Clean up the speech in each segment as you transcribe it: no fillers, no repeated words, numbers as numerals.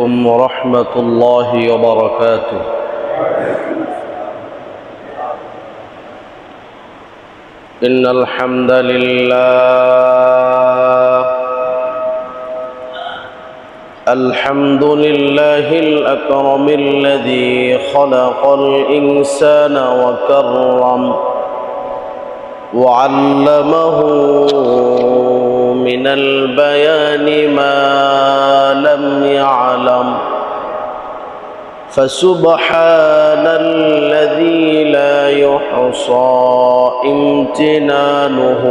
ورحمة الله وبركاته. إن الحمد لله الأكرم الذي خلق الإنسان وكرم وعلمه من البيان ما لم يعلم، فسبحان الذي لا يحصى امتنانه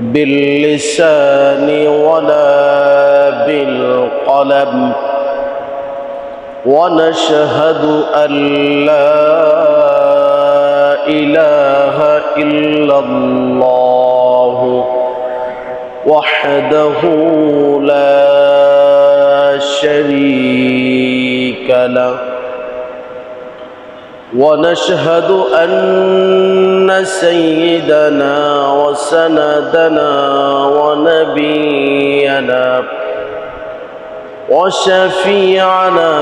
باللسان ولا بالقلم، ونشهد أن لا إله إلا الله وحده لا شريك له، ونشهد أن سيدنا وسندنا ونبينا وشفيعنا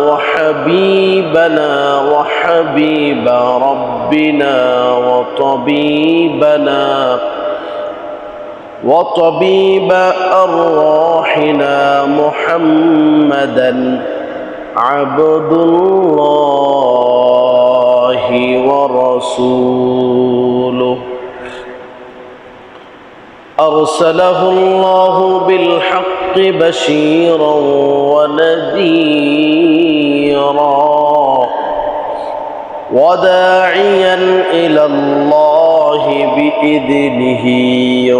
وحبيبنا وحبيب ربنا وطبيب أرواحنا محمدا عبد الله ورسوله، أرسله الله بالحق بشيرا ونذيرا وداعيا إلى الله بإذنه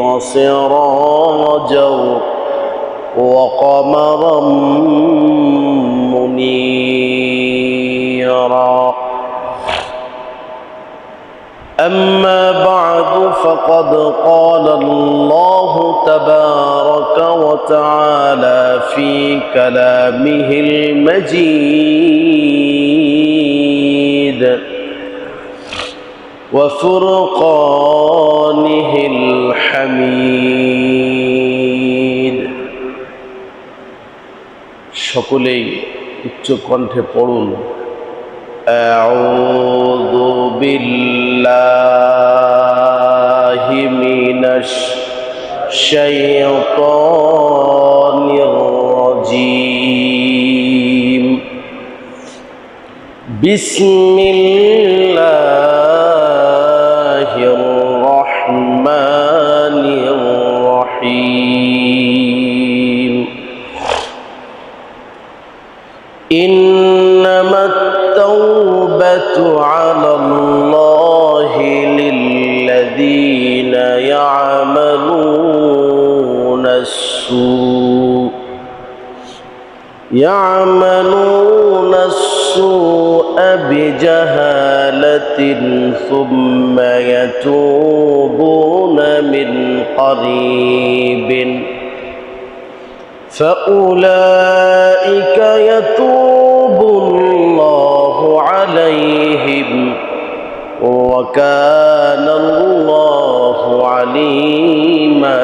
وسراجا وقمرا منيرا. أما بعد، فقد قال الله تبارك وتعالى في كلامه المجيد وفرقانه الحميد। সকলেই উচ্চ কণ্ঠে পড়ুন, أعوذ بالله من الشيطان الرجيم، بسم الله الرحمن الرحيم. إنما التوبة على الله للذين يعملون السوء بجهالة ثم يتوبون من قريب فأولئك يتوب الله عليهم وكان الله عليما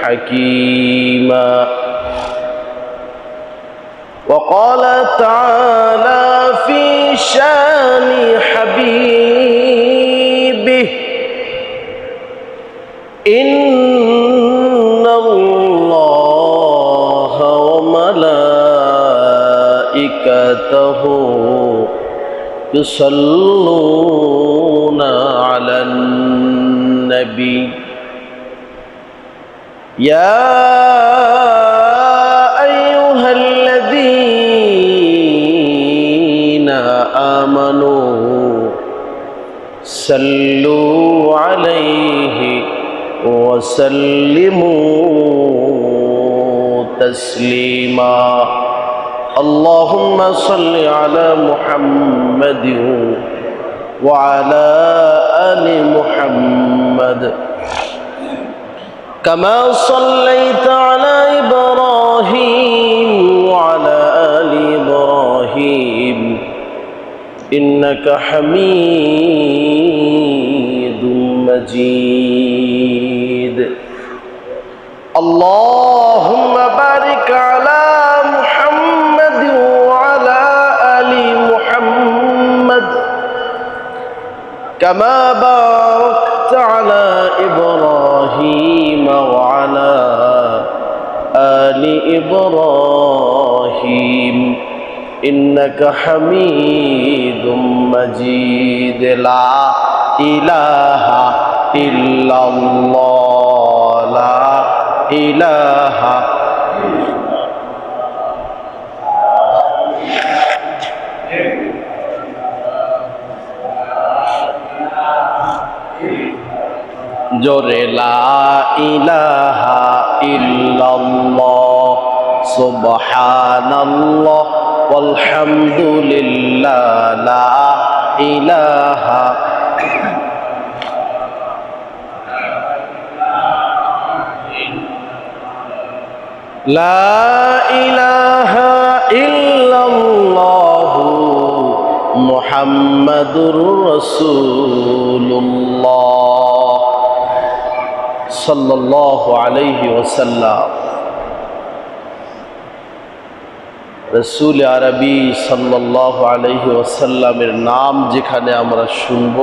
حكيما. وقال تعالى في شان حبيبه: إن الله وملائكته يصلون على النبي يا أيها الذين آمنوا صلوا عليه وسلموا تسليما. اللهم صل على محمد وعلى آل محمد كما صليت على إبراهيم وعلى آل إبراهيم إنك حميد مجيد. اللهم بارك على كما باركت على إبراهيم وعلى آل إبراهيم إنك حميد مجيد لا إله إلا الله لا إله জোরে লা ইলাহা ইল্লাল্লাহ সুবহানাল্লাহ ওয়ালহামদুলিল্লাহ লা ইলাহা লা ইলাহা ইল্লাল্লাহ মুহাম্মাদুর রাসূলুল্লাহ সাল্লাল্লাহু আলাইহি ওয়াসাল্লাম। রাসূল আরবি সাল্লাল্লাহু আলাইহি ওয়াসাল্লামের নাম যেখানে আমরা শুনব,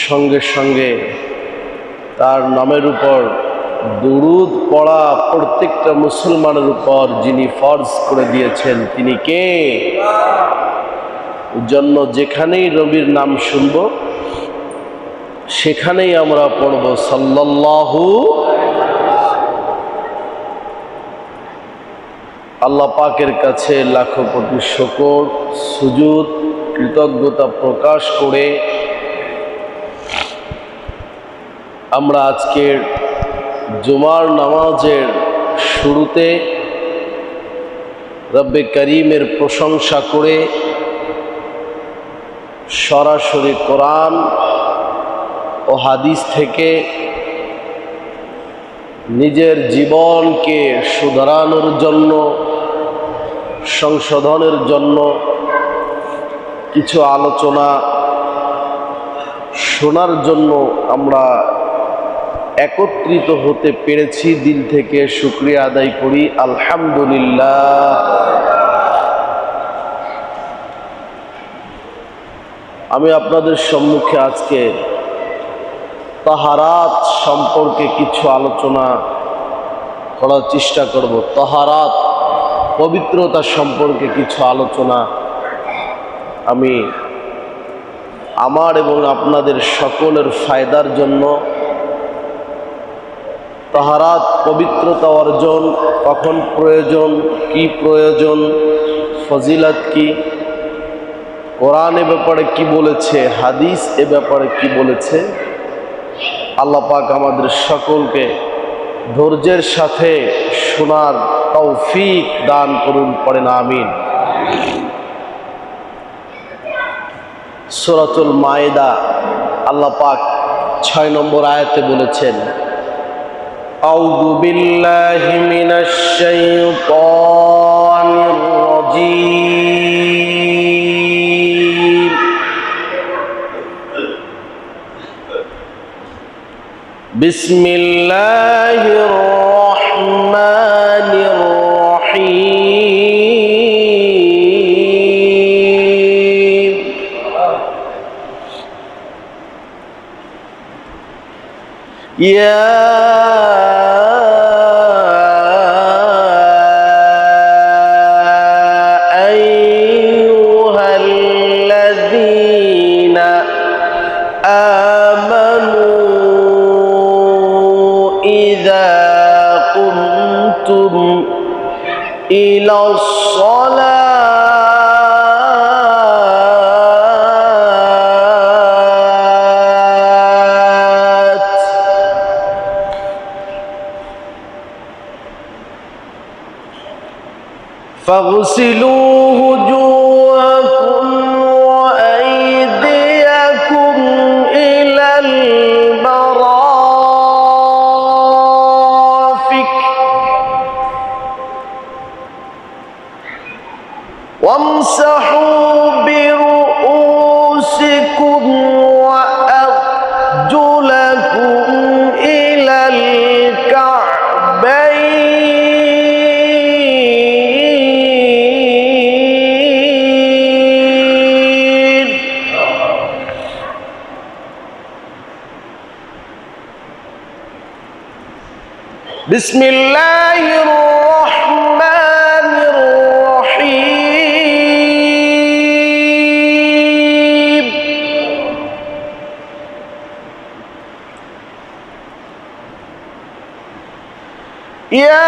সঙ্গে সঙ্গে তার নামের উপর দুরূদ পড়া প্রত্যেকটা মুসলমানের উপর যিনি ফরজ করে দিয়েছেন তিনি কে? জন্য যেখানেই নবীর নাম শুনব সেখানেই আমরা পড়ব সাল্লাল্লাহু। আল্লাহ পাকের কাছে লাখো কোটি শুকর সুজুদ কৃতজ্ঞতা প্রকাশ করে আমরা আজকের জুমার নামাজের শুরুতে রব্বে করিমের প্রশংসা করে সরাসরি কোরআন ও হাদিস থেকে নিজের জীবনকে শুধরানোর জন্য, সংশোধনের জন্য কিছু আলোচনা শোনার জন্য আমরা একত্রিত হতে পেরেছি। দিল থেকে শুকরিয়া আদায় করি, আলহামদুলিল্লাহ। আমি আপনাদের সম্মুখে আজকে তাহারাত সম্পর্কে কিছু আলোচনা করার চেষ্টা করব। তাহারাত পবিত্রতা সম্পর্কে কিছু আলোচনা আমি আমার এবং আপনাদের সকলের ফায়দার জন্য, তাহারাত পবিত্রতা অর্জন কখন প্রয়োজন, কি প্রয়োজন, ফজিলত কি, কোরআন এ ব্যাপারে কি বলেছে, হাদিস এ ব্যাপারে কি বলেছে, আল্লাহ পাক আমাদের সকলকে ধৈর্যের সাথে শোনার তৌফিক দান করুন, পড়েন আমিন। সূরাতুল মায়েদা আল্লাহ পাক 6 নম্বর আয়াতে বলেছেন, আউযু বিল্লাহি মিনাশ শাইতানির রাজীম, বিসমিল্লাহির রহমানির রহিম, ইয়া إلى الصلاة فاغسلوا وجوهكم وأيديكم إلى المرافق وامسحوا برؤوسكم وأرجلكم إلى الكعبين বিসমিল্লাহির রহমানির রহিম। ইয়া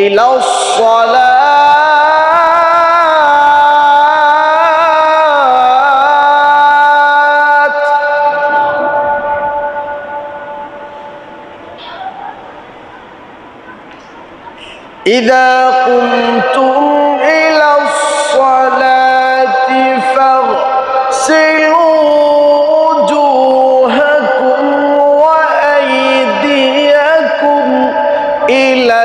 إلى الصلاة إذا قمتم إلى الصلاة فاغسلوا وجوهكم وأيديكم إلى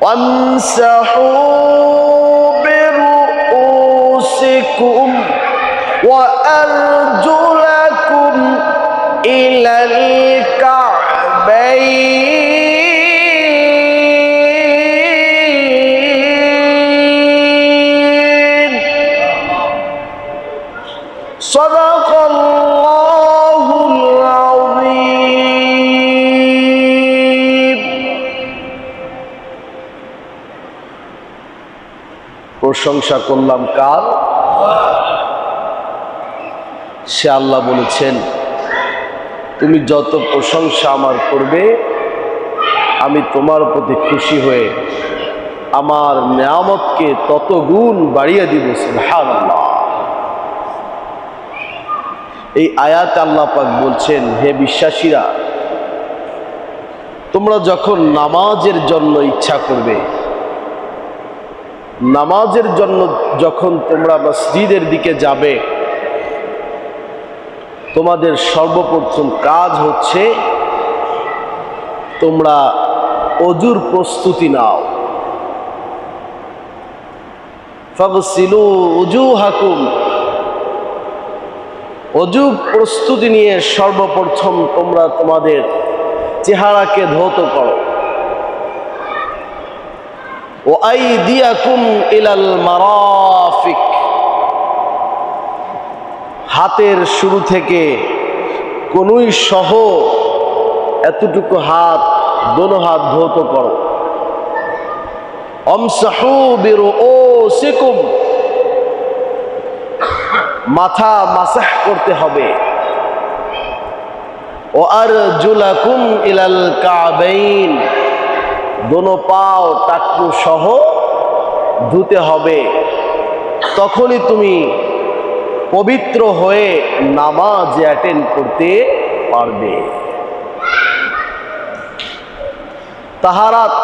وامسحوا برؤوسكم وأرجلكم إلى الكعبين. صدق الله العظيم. প্রশংসা করলাম কার? সে আল্লাহ বলেছেন, তুমি যত প্রশংসা আমার করবে আমি তোমার প্রতি খুশি হয়ে আমার নিয়ামতকে তত গুণ বাড়িয়ে দিব। সুবহানাল্লাহ। এই আয়াতে আল্লাহ পাক বলছেন, হে বিশ্বাসীরা, তোমরা যখন নামাজের জন্য ইচ্ছা করবে, নামাজের জন্য যখন তোমরা মসজিদের দিকে যাবে, তোমাদের সর্বপ্রথম কাজ হচ্ছে তোমরা অজুর প্রস্তুতি নাও। ফাগসিলু উজুহাকুম, অজু প্রস্তুতি নিয়ে সর্বপ্রথম তোমরা তোমাদের চেহারাকে ধৌত করো। ওয়া আইদিয়াকুম ইলাল মারাফিক, হাতের শুরু থেকে কনুই সহ এতটুকু হাত, দোনো হাত ধৌত করো। আমসাহু বিরুউসিকুম, মাথা মাসাহ করতে হবে। ওয়া আরজুলাকুম ইলাল কাবাইন, দোনো পাও টাকনু সহ ধুতে হবে। তখনই তুমি পবিত্র হয়ে নামাজ অ্যাটেন্ড করতে পারবে। তাহারাত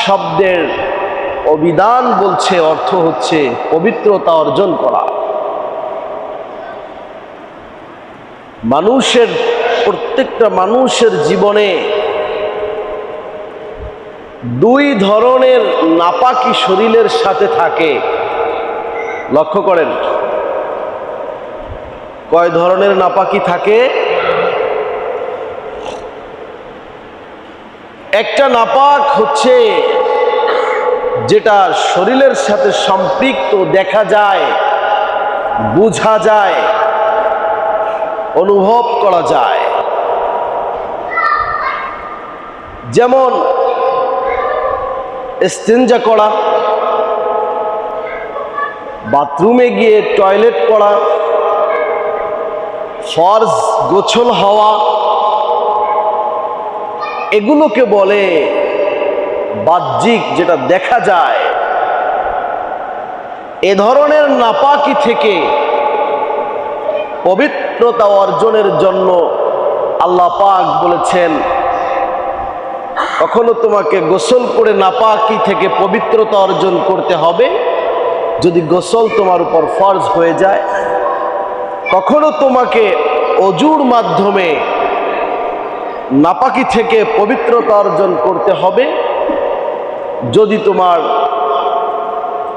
শব্দের অভিধান বলছে, অর্থ হচ্ছে পবিত্রতা অর্জন করা। প্রত্যেকটা মানুষের জীবনে দুই ধরনের নাপাকি শরীরের সাথে থাকে। লক্ষ্য করেন, কয় ধরনের নাপাকি থাকে? একটা নাপাক হচ্ছে যেটা শরীরের সাথে সম্পৃক্ত, দেখা যায়, বোঝা যায়, অনুভব করা যায়। যেমন ইস্তিনজা করা, বাথরুমে গিয়ে টয়লেট করা, ফরজ গোসল হওয়া, এগুলোকে বলে বাহ্যিক, যেটা দেখা যায়। এ ধরনের নাপাকি থেকে পবিত্রতা অর্জনের জন্য আল্লাহ পাক বলেছেন, কখনো তোমাকে গোসল করে নাপাকি থেকে পবিত্রতা অর্জন করতে হবে যদি গোসল তোমার উপর ফরজ হয়ে যায়। কখনো তোমাকে অজুর মাধ্যমে নাপাকি থেকে পবিত্রতা অর্জন করতে হবে। যদি তোমার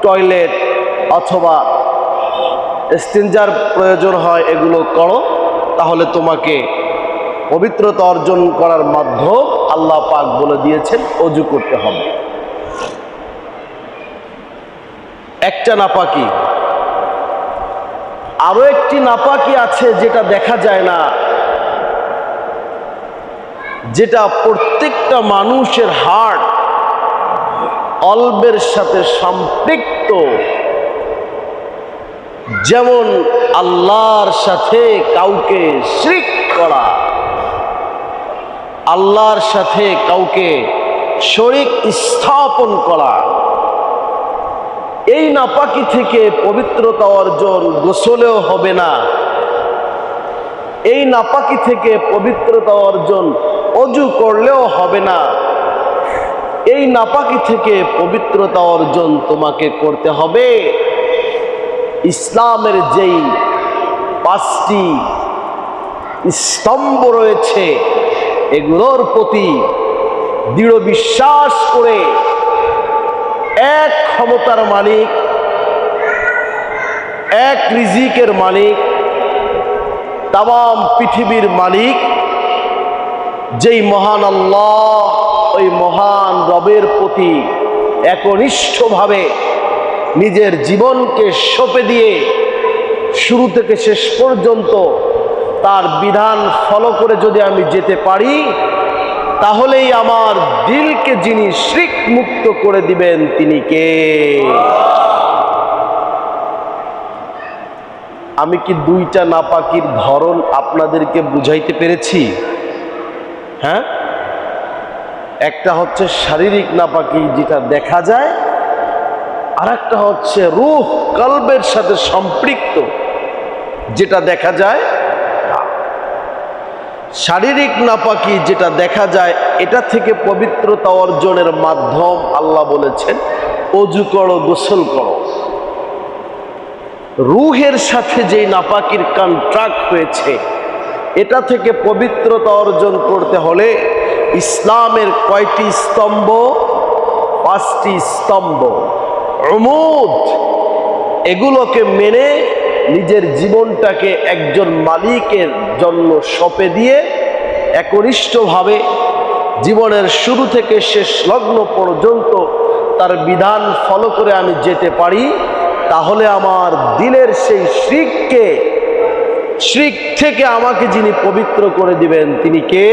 টয়লেট অথবা ইস্তিনজার প্রয়োজন হয় এগুলো করো, তাহলে তোমাকে পবিত্রতা অর্জন করার মাধ্যম আল্লাহ পাক বলে দিয়েছেন অজু করতে হবে। একটা নাপাকি। আরো একটি নাপাকি আছে যেটা দেখা যায় না, যেটা প্রত্যেকটা মানুষের হার্ট কলবের সাথে সম্পৃক্ত। যেমন আল্লাহর সাথে কাউকে শিরক করা, আল্লাহর সাথে কাউকে শরীক স্থাপন করা। এই নাপাকি থেকে পবিত্রতা অর্জন গোসলেও হবে না। এই নাপাকি থেকে পবিত্রতা অর্জন অজু করলেও হবে না। এই নাপাকি থেকে পবিত্রতা অর্জন তোমাকে করতে হবে ইসলামের যেই 5টি স্তম্ভ রয়েছে এগুলোর প্রতি দৃঢ় বিশ্বাস করে, এক ক্ষমতার মালিক, এক রিজিকের মালিক, তামাম পৃথিবীর মালিক যেই মহান আল্লাহ, ওই মহান রবের প্রতি একনিষ্ঠভাবে নিজের জীবনকে সঁপে দিয়ে শুরু থেকে শেষ পর্যন্ত তার বিধান ফলো করে যদি আমি যেতে পারি, তাহলেই আমার দিলকে যিনি শিরক মুক্ত করে দিবেন তিনি কে? আমি কি 2টা নাপাকির ধরন আপনাদেরকে বুঝাইতে পেরেছি? হ্যাঁ, একটা হচ্ছে শারীরিক নাপাকি যেটা দেখা যায়, আর একটা হচ্ছে রূহ কলবের সাথে সম্পৃক্ত যেটা দেখা যায়। শারীরিক নাপাকি যেটা দেখা যায়, এটা থেকে পবিত্রতা অর্জনের মাধ্যম আল্লাহ বলেছেন অজু করো, গোসল করো। রূহের সাথে যেই নাপাকির কন্ট্রাক্ট হয়েছে, এটা থেকে পবিত্রতা অর্জন করতে হলে ইসলামের কয়টি স্তম্ভ? 5টি স্তম্ভ, উমুদ। এগুলোকে মেনে নিজের জীবনটাকে একজন মালিকের জন্য সঁপে দিয়ে একনিষ্ঠভাবে জীবনের শুরু থেকে শেষ লগ্ন পর্যন্ত তার বিধান ফলো করে আমি যেতে পারি, তাহলে আমার দিলের সেই শিরক থেকে আমাকে যিনি পবিত্র করে দিবেন তিনি কে?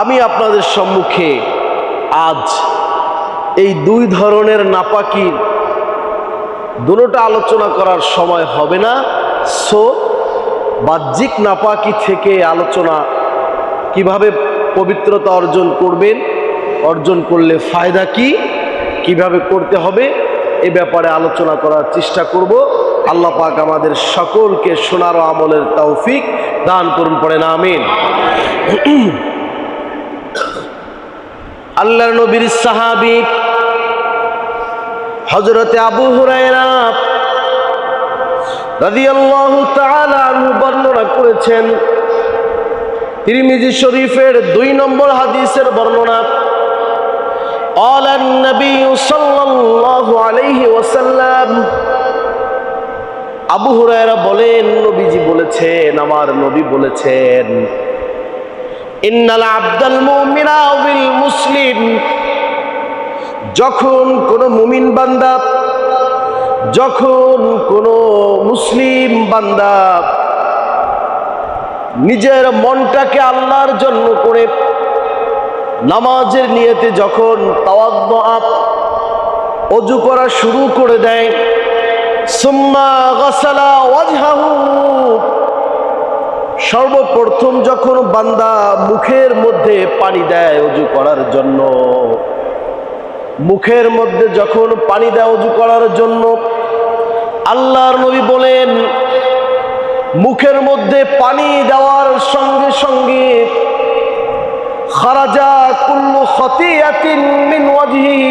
আমি আপনাদের সম্মুখে আজ এই 2 ধরনের নাপাকির দুটোটা আলোচনা করার সময় হবে না। সো বাহ্যিক নাপাকি থেকে আলোচনা, কিভাবে পবিত্রতা অর্জন করবেন, অর্জন করলে ফায়দা কি, কিভাবে করতে হবে, এ ব্যাপারে আলোচনা করার চেষ্টা করব। আল্লাহ পাক আমাদের সকলকে শোনার ও আমলের তৌফিক দান করুন, পড়েন আমিন। আল্লাহর নবীর সাহাবী হযরতে আবু হুরায়রা রাদিয়াল্লাহু তাআলা আনহু বর্ণনা করেছেন, তিরমিজি শরীফের 2 নম্বর হাদিসের বর্ণনা। قال النبي صلى الله عليه وسلم, আবু হুরায়রা বলেন, নবীজি বলেছেন, আমার নবী বলেছেন, ইন্নাল আবদাল মুমিনা বিল মুসলিম, যখন কোন মুমিন বান্দা, যখন কোন মুসলিম বান্দা নিজের মনটাকে আল্লাহর জন্য করে নামাজের নিয়তে যখন তাওয়াদ্দুআ ওযু করা শুরু করে দেয়, সুম্মা গাসালা ওয়াজহাহু, সর্বপ্রথম যখন বান্দা মুখের মধ্যে পানি দেয় ওযু করার জন্য, মুখের মধ্যে যখন পানি দেয় ওযু করার জন্য, আল্লাহর নবী বলেন, মুখের মধ্যে পানি দেওয়ার সঙ্গে সঙ্গে খারাজা কুল্লু খাতিয়াতিন মিন ওয়াজহি,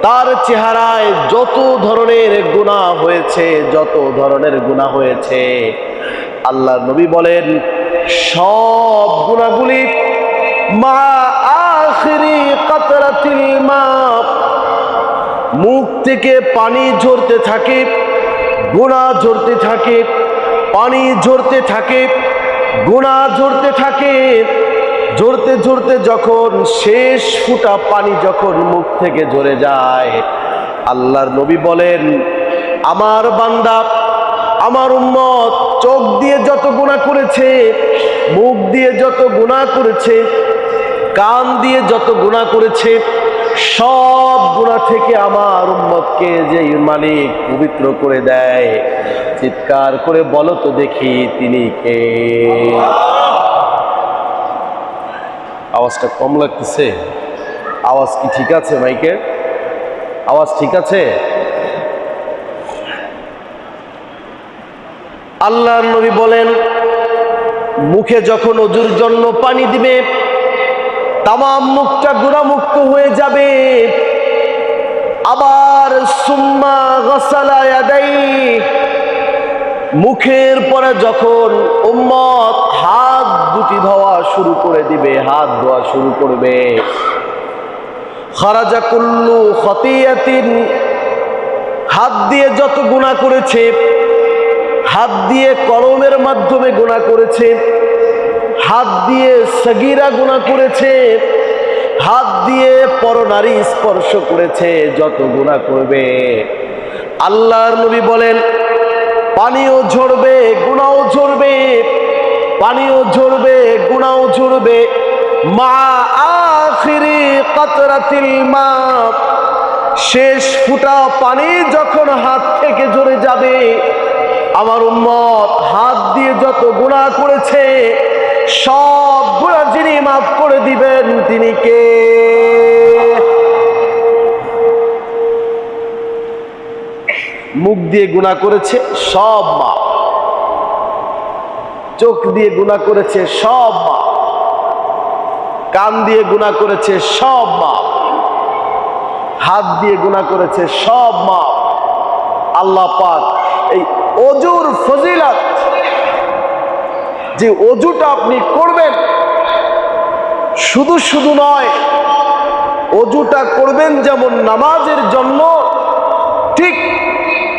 তার চেহারায় যত ধরনের গুনাহ হয়েছে, যত ধরনের গুনাহ হয়েছে, আল্লাহ নবী বলেন সব গুনাহগুলি মা আখিরি কাতরাতিল মা, মুখ থেকে পানি ঝরতে থাকে, গুনাহ ঝরতে থাকে, পানি ঝরতে থাকে, গুনাহ ঝরতে থাকে। ঝরতে ঝরতে যখন শেষ ফুটা পানি যখন মুখ থেকে ঝরে যায়, আল্লাহর নবী বলেন আমার বান্দা, আমার উম্মত চোখ দিয়ে যত গুনাহ করেছে, মুখ দিয়ে যত গুনাহ করেছে, কান দিয়ে যত গুনাহ করেছে, সব গুনাহ থেকে আমার উম্মতকে যেই মালিক পবিত্র করে দেয়, চিৎকার করে বলো তো দেখি তিনি কে? আওয়াজটা কম লাগতেছে? আওয়াজ কি ঠিক আছে? মাইকের আওয়াজ ঠিক আছে? আল্লাহর নবী বলেন মুখে যখন ওযুর জন্য পানি দিবে, তামাম মুখটা গুনাহমুক্ত হয়ে যাবে। আবার সুম্মা গাসালা ইয়াদাইহি, মুখের পরে যখন উম্মত হাত দুটি ধোয়া শুরু করে দিবে, হাত ধোয়া শুরু করবে, খারাজা কুল্লু খতিয়াতিন, হাত দিয়ে যত গুনাহ করেছে, হাত দিয়ে কলমের মাধ্যমে গুনাহ করেছে, হাত দিয়ে সগীরা গুনাহ করেছে, হাত দিয়ে পরনারী স্পর্শ করেছে, যত গুনাহ করবে, আল্লাহর নবী বলেন পানিও ঝরবে, গুনাহও ঝরবে, পানিও ঝরবে, গুনাহও ঝরবে। মা আখিরি কাতরাতিল মা, শেষ ফুটা পানি যখন হাত থেকে ঝরে যাবে, আমার উম্মত হাত দিয়ে যত গুনাহ করেছে, সব গুনাহ যিনি মাফ করে দিবেন তিনি কে? মুখ দিয়ে গুনাহ করেছে সব মাফ, চোখ দিয়ে গুনাহ করেছে সব মাফ, কান দিয়ে গুনাহ করেছে সব মাফ, হাত দিয়ে গুনাহ করেছে সব মাফ। আল্লাহ পাক এই ওযুর ফজিলত, যে ওযুটা আপনি করবেন, শুধু শুধু নয়, ওযুটা করবেন যেমন নামাজের জন্য, ঠিক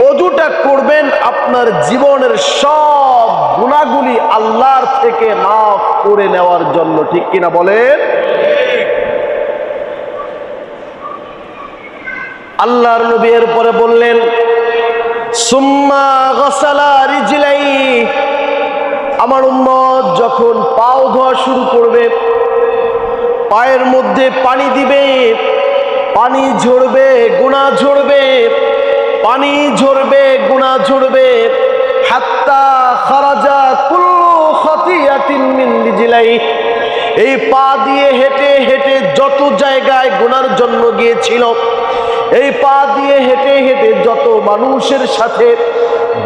ওযুটা করবেন আপনার জীবনের সব গুনাহগুলি আল্লাহর থেকে মাফ করে নেওয়ার জন্য, ঠিক কিনা বলেন? আল্লাহর নবী এর পরে বললেন সুম্মা গাসালা রিজলাইহি, আমার উম্মত যখন পাও ধোয়া শুরু করবে, পায়ের মধ্যে পানি দিবে, পানি ঝরবে, গুনাহ ঝরবে, পানি ঝরবে, গুনাহ ঝরবে, হাত্তা খারাজা কুল্লু খতিয়াতিন মিন রিজলাইহি, এই পা দিয়ে হেঁটে হেঁটে যত জায়গায় গুনার জন্য গিয়েছিল, এই পা দিয়ে হেঁটে হেঁটে যত মানুষের সাথে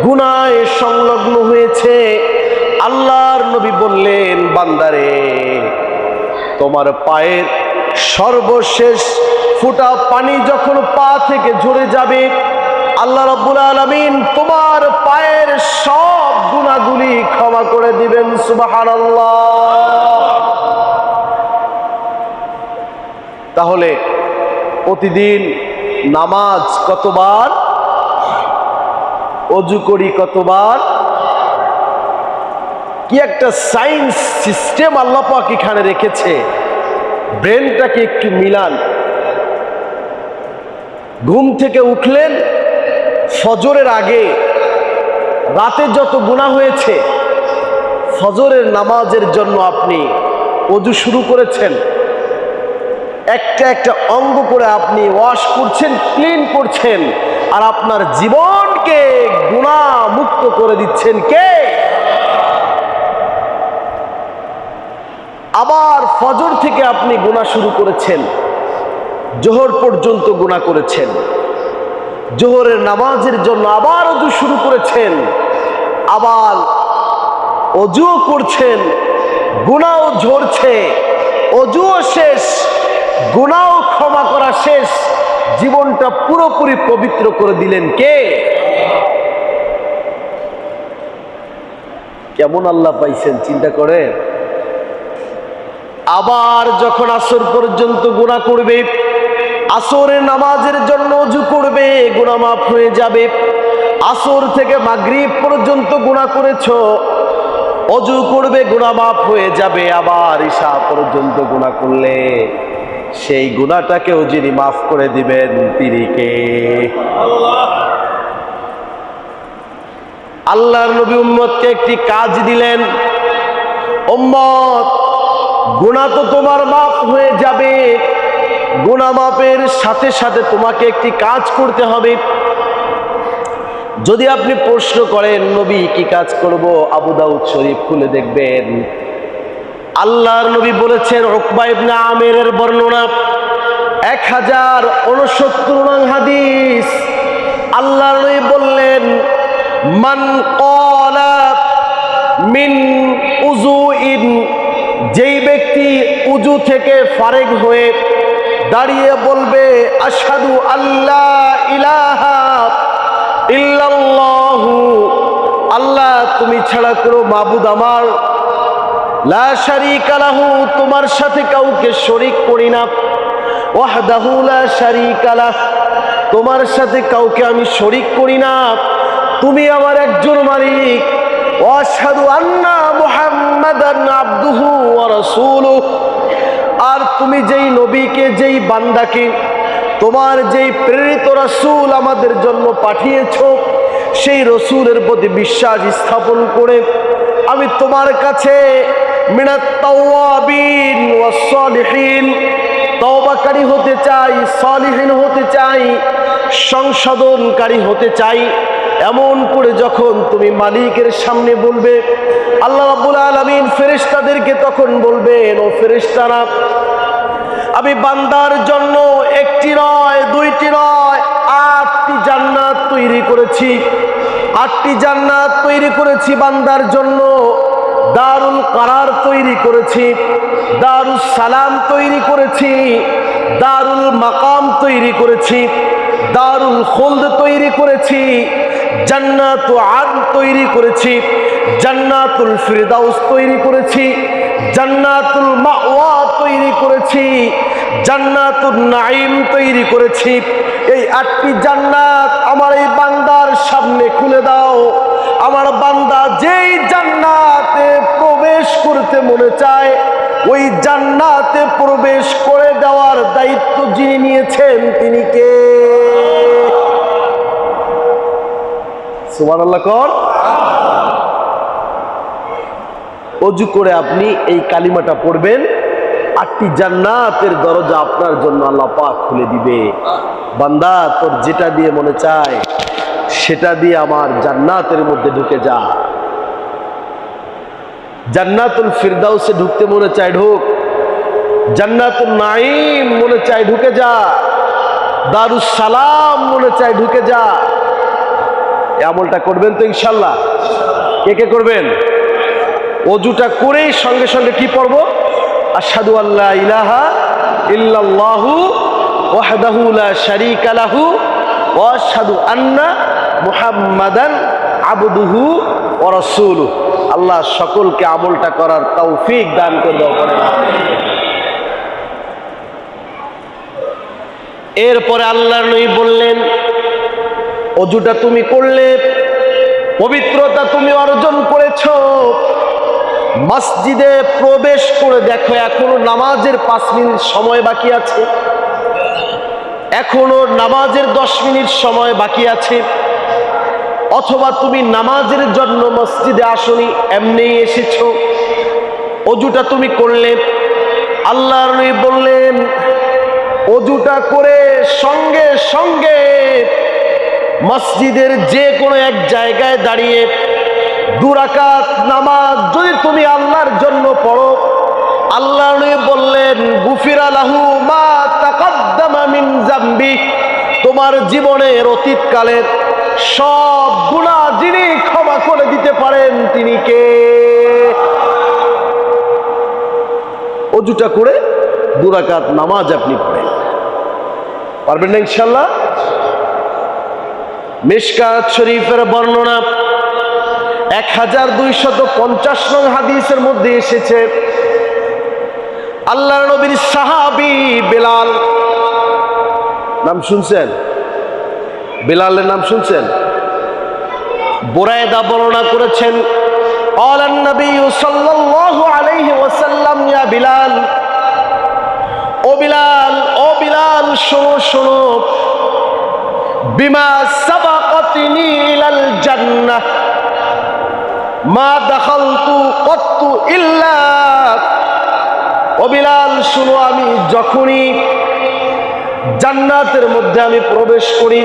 গুনাহে সংলগ্ন হয়েছে, আল্লাহর নবী বললেন বান্দারে, তোমার পায়ের সর্বশেষ ফুটা পানি যখন পা থেকে ঝরে যাবে, আল্লাহ রাব্বুল আলামিন তোমার পায়ের সব গুনাহগুলি ক্ষমা করে দিবেন। সুবহানাল্লাহ। তাহলে প্রতিদিন নামাজ কতবার, ওযু করি কতবার, কি একটা সায়েন্স সিস্টেম আল্লাহ পাক এখানে রেখেছে। ব্রেনটাকে একটু মিলান। ঘুম থেকে উঠলেন, ফজরের আগে রাতে যত গুনাহ হয়েছে, ফজরের নামাজের জন্য আপনি ওযু শুরু করেছেন, একটা একটা অঙ্গ করে আপনি ওয়াশ করছেন, ক্লিন করছেন, আর আপনার জীবনকে গুনাহ মুক্ত করে দিচ্ছেন কে? আবার ফজর থেকে আপনি গুনাহ শুরু করেছেন, জোহর পর্যন্ত গুনাহ করেছেন, জোহরের নামাজের জন্য আবার ওযু শুরু করেছেন, আবার ওযুও করছেন, গুনাহও ঝরছে, ওযুও শেষ, গুনাহও ক্ষমা করা শেষ, জীবনটা পুরোপুরি পবিত্র করে দিলেন কে? কেমন আল্লাহ পাইছেন চিন্তা করে। আবার যখন আসর পর্যন্ত গুনাহ করবে, আসরের নামাজের জন্য ওযু করবে, গুনাহ মাফ হয়ে যাবে। আসর থেকে মাগরিব পর্যন্ত গুনাহ করেছো, ওযু করবে, গুনাহ মাফ হয়ে যাবে। আবার ঈশা পর্যন্ত গুনাহ করলে সেই গুনাহটাকেও যিনি মাফ করে দিবেন তিনি কে? আল্লাহর নবী উম্মতকে একটি কাজ দিলেন, উম্মত গুনাহ তো তোমার মাফ হয়ে যাবে, গুনাহ মাফের সাথে সাথে তোমাকে একটি কাজ করতে হবে। যদি আপনি প্রশ্ন করেন নবী কি কাজ করব, আবু দাউদ শরীফ খুলে দেখবেন আল্লাহর নবী বলেছেন, উকবা ইবনে আমিরের বর্ণনা 1069 নং হাদিস। আল্লাহর নবী বললেন, মান ক্বালা মিন উযুইন, যেই ব্যক্তি উযু থেকে ফারেগ হয়ে দাঁড়িয়ে বলবে আশহাদু আল্লা ইলাহা ইল্লাল্লাহু, আল্লাহ তুমি ছাড়া কোনো মাবুদ আমার, লা শারীকা লাহু, তোমার সাথে কাউকে শরীক করি না, ওয়াহদাহু লা শারীকা লাহ, তোমার সাথে কাউকে আমি শরীক করি না, তুমি আমার একজন মালিক, ওয়া আশহাদু আন্না মুহাম্মাদান আবদুহু ওয়া রাসূলুহু, আর তুমি যেই নবীকে, যেই বান্দাকে, তোমার যেই প্রেরিত রাসূল আমাদের জন্য পাঠিয়েছো, সেই রাসূলের প্রতি বিশ্বাস স্থাপন করে আমি তোমার কাছে মিনাত তাওয়াবিন ওয়াস সালিহিন, তওবাকারী হতে চাই, সালিহিন হতে চাই, সংশোধনকারী হতে চাই। এমন করে যখন তুমি মালিকের সামনে বলবে, আল্লাহ রাব্বুল আলামিন ফেরেশতাদেরকে তখন বলবেন, ও ফেরেশতারা, আমি বান্দার জন্য একটি নয়, দুইটি নয়, 8টি জান্নাত তৈরি করেছি, 8টি জান্নাত তৈরি করেছি বান্দার জন্য। দারুল কারার তৈরি করেছি, দারুস সালাম তৈরি করেছি, দারুল মাকাম তৈরি করেছি, দারুল খুলদ তৈরি করেছি, জান্নাতু আদন তৈরি করেছি, জান্নাতুল ফিরদাউস তৈরি করেছি, জান্নাতুল মাওয়া তৈরি করেছি, জান্নাতুন নাঈম তৈরি করেছি। এই 8টি জান্নাত আমার এই বান্দার সামনে খুলে দাও। আমার বান্দা যেই জান্নাতে প্রবেশ করতে মনে চায়, ওই জান্নাতে প্রবেশ করে দেওয়ার দায়িত্ব যিনি নিয়েছেন তিনি কে? সুবহানাল্লাহ কোন? ওযু করে আপনি এই কালিমাটা পড়বেন, 8টি জান্নাতের দরজা আপনার জন্য আল্লাহ পাক খুলে দিবে। বান্দা তোর যেটা দিয়ে মনে চায় সেটা দিয়ে আমার জান্নাতের মধ্যে ঢুকে যা। জান্নাতুল ফিরদাউসে ঢুকতে মনে চায় ঢুক, জান্নাতুল নাঈম মনে চায় ঢুকে যা, দারুস সালাম মনে চায় ঢুকে যা। এই আমলটা করবেন তো ইনশাআল্লাহ? কে কে করবেন? ওযুটা করেই সঙ্গে সঙ্গে কি পড়ব? আশহাদু আল্লা ইলাহা ইল্লাল্লাহু ওয়াহদাহু লা শারীকা লাহু ওয়া আশহাদু আন্না মুহাম্মাদান আবদুহু ওয়া রাসূলুহু। আল্লাহ সকলকে আমলটা করার তৌফিক দান করে দাও। এরপরে আল্লাহর নবী বললেন, ওযুটা তুমি করলে, পবিত্রতা তুমি অর্জন করেছো, মসজিদে প্রবেশ করে দেখো এখনো নামাজের 5 মিনিট সময় বাকি আছে, এখনো নামাজের 10 মিনিট সময় বাকি আছে, অথবা তুমি নামাজের জন্য মসজিদে আসনি, এমনি এসেছো, ওযুটা তুমি করলে। আল্লাহর নবী বললেন, ওযুটা করে সঙ্গে সঙ্গে মসজিদের যে কোনো এক জায়গায় দাঁড়িয়ে 2 রাকাত নামাজ যদি তুমি আল্লাহর জন্য পড়ো, আল্লাহর নবী বললেন, গুফিরা লাহু মা তাকাদ্দামা মিন যামবি, তোমার জীবনের অতীতকালের সব গুনাহ যিনি ক্ষমা করে দিতে পারেন তিনি কে? ওযুটা করে 2 রাকাত নামাজ আপনি পড়েন। পারবেন না ইনশাআল্লাহ? মিশকাত শরীফের বর্ণনা 1250 নং হাদিসের মধ্যে এসেছে, আল্লাহর নবীর সাহাবী বেলাল, নাম শুনছেন? বেলালের নাম শুনছেন? বুরায়দা বর্ণনা করেছেন, قال النبي صلى الله عليه وسلم يا بلال, ও বিলাল, ও বিলাল, শোনো শোনো, বিমা সাবাকাতনি ইলাল জান্নাহ মা দাখালতু কত্তু ইল্লা, ও বিলাল শুনো, আমি যখনই জান্নাতের মধ্যে আমি প্রবেশ করি,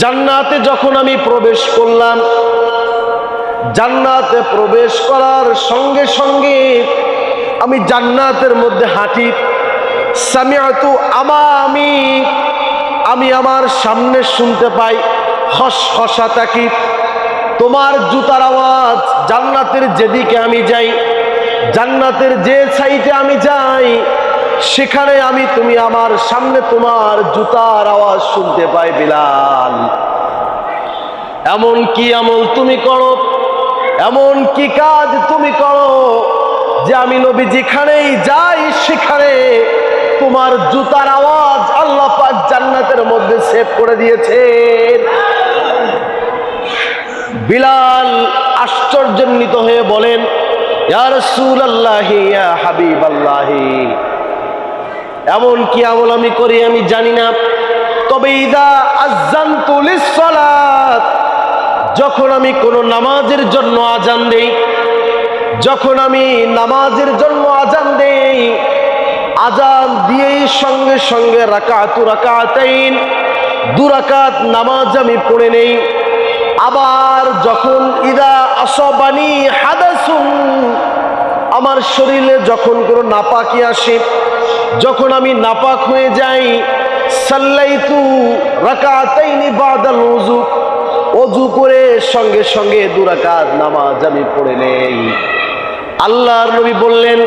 জান্নাতে যখন আমি প্রবেশ করলাম, জান্নাতে প্রবেশ করার সঙ্গে সঙ্গে আমি জান্নাতের মধ্যে হাঁটি, সামিআতু আমামি, আমি আমার সামনে শুনতে পাই খসখসাতাকি, তোমার জুতার আওয়াজ। জান্নাতের যেদিকে আমি যাই, জান্নাতের যে সাইডে আমি যাই, সেখানে তুমি আমার সামনে তোমার জুতার আওয়াজ শুনতে পাই। বিলাল, এমন কি আমল তুমি করো, এমন কি কাজ তুমি করো যে আমি নবী যেখানেই যাই সেখানে তোমার জুতার আওয়াজ আল্লাহ পাক জান্নাতের মধ্যে সেভ করে দিয়েছেন। বিলাল আশ্চর্যান্বিত হয়ে বলেন, ইয়া রাসূলুল্লাহ, ইয়া হাবিবাল্লাহ, এমন কি আমল আমি করি আমি জানি না, তবে ইদা আযানতু লিস-সালাত, যখন আমি কোনো নামাজের জন্য আজান দেই, যখন আমি নামাজের জন্য আজান দেই, আজান দিয়েই সঙ্গে সঙ্গে রাকাতু রাকাতাইন, 2 রাকাত নামাজ আমি পড়ে নেই। আবার যখন ইদা আসাবানি হাদাসুন, আমার শরীরে যখন কোনো নাপাকি আসে, যখন আমি নাপাক হয়ে যাই, সাল্লাইতু রাকাতাইনি বাদাল ওযু, ওযু করে সঙ্গে সঙ্গে 2 রাকাত নামাজ আমি পড়ে নেই। আল্লাহর নবী বললেন,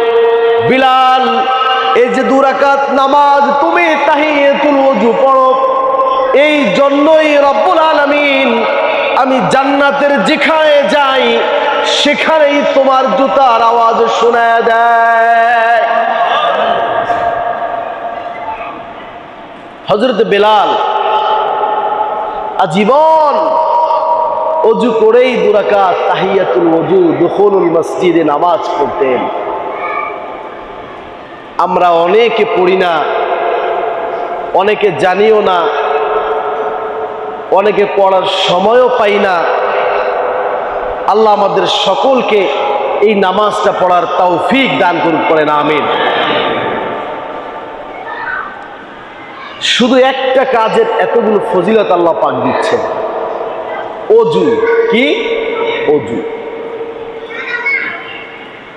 বিলাল, এই যে 2 রাকাত নামাজ তুমি তাহিয়াতুল ওযু পড়ো, এই জন্যই রব্বুল আলামিন আমি জান্নাতের যেখানে যাই সেখানেই তোমার জুতার আওয়াজ শোনায় দেয়। হযরত বেলাল আজীবন ওযু করেই 2 রাকাত তাহিয়াতুল ওযু, দুখুলুল মসজিদে নামাজ পড়তেন। আমরা অনেকে পড়ি না, অনেকে জানিও না, অনেকে পড়ার সময়ও পাই না। আল্লাহ আমাদের সকলকে এই নামাজটা পড়ার তৌফিক দান করুন, করেন আমিন। শুধু একটা কাজের এতগুলো ফজিলত আল্লাহ পাক দিচ্ছেন, ওযু। কি? ওযু।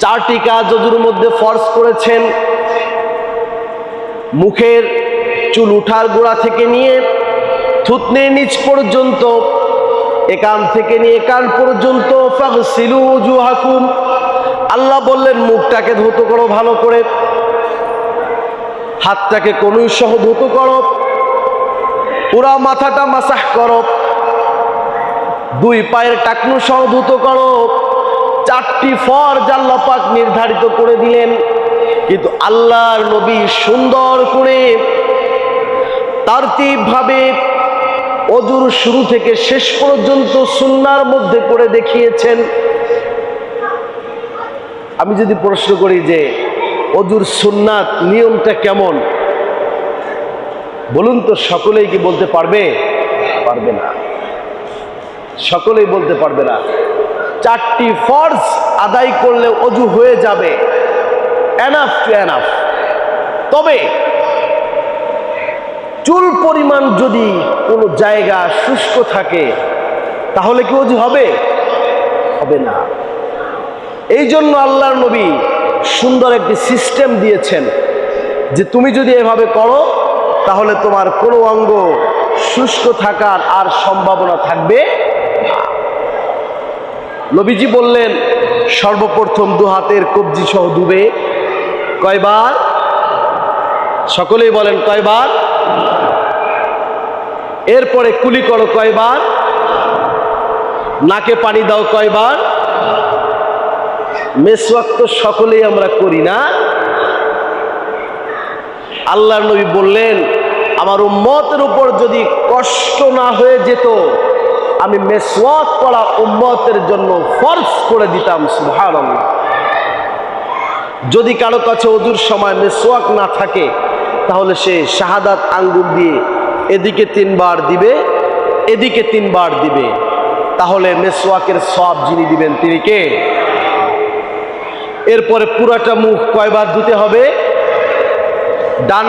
4টি কাজ ওযুর মধ্যে ফরজ করেছেন। মুখের চুল উঠার গোড়া থেকে নিয়ে থুতনির নিচ পর্যন্ত, একান থেকে নিয়ে কান পর্যন্ত, ফাগসিলু ওযুহাকুম, আল্লাহ বললেন মুখটাকে ধৌত করো ভালো করে, হাতটাকে কনুই সহ ধৌত করো, পুরা মাথাটা মাসাহ করো, 2 পায়ের টাকনু সহ ধৌত করো। 4টি ফরজ আল্লাহ পাক নির্ধারিত করে দিলেন, কিন্তু আল্লাহর নবী সুন্দর করে তারতিব ভাবে ওযুর শুরু থেকে শেষ পর্যন্ত সুন্নাহর মধ্যে করে দেখিয়েছেন। আমি যদি প্রশ্ন করি যে ওযুর সুন্নাত নিয়মটা কেমন, বলুন তো, সকলেই কি বলতে পারবে? পারবে না, সকলেই বলতে পারবে না। 4টি ফরজ আদায় করলে ওযু হয়ে যাবে, এনাফ টু এনাফ। তবে চুল পরিমাণ যদি কোনো জায়গা শুষ্ক থাকে তাহলে কি ওযু হবে? হবে না। এই জন্য আল্লাহর নবী সুন্দর একটি সিস্টেম দিয়েছেন যে তুমি যদি এভাবে করো তাহলে তোমার কোনো অঙ্গ শুষ্ক থাকার আর সম্ভাবনা থাকবে না। নবীজি বললেন সর্বপ্রথম 2 হাতের কবজি সহ ধুবে। কয়বার? সকলেই বলেন কয়বার? এরপরে কুলি করো কয়বার? নাকে পানি দাও কয়বার? মেসওয়াক তো সকলেই আমরা করি না। আল্লাহর নবী বললেন, আমার উম্মতের উপর যদি কষ্ট না হয়ে যেত আমি মেসওয়াক করা উম্মতের জন্য ফরজ করে দিতাম। সুবহানাল্লাহ। যদি কারো কাছে ওযুর সময় মেসওয়াক না থাকে তাহলে সে শাহাদাত আঙ্গুল দিয়ে এদিকে 3 বার দিবে, এদিকে 3 বার দিবে। তাহলে মেসওয়াকের সওয়াব যিনি দিবেন তিনি কে? এরপরে পুরাটা মুখ কয়বার ধুতে হবে? ডান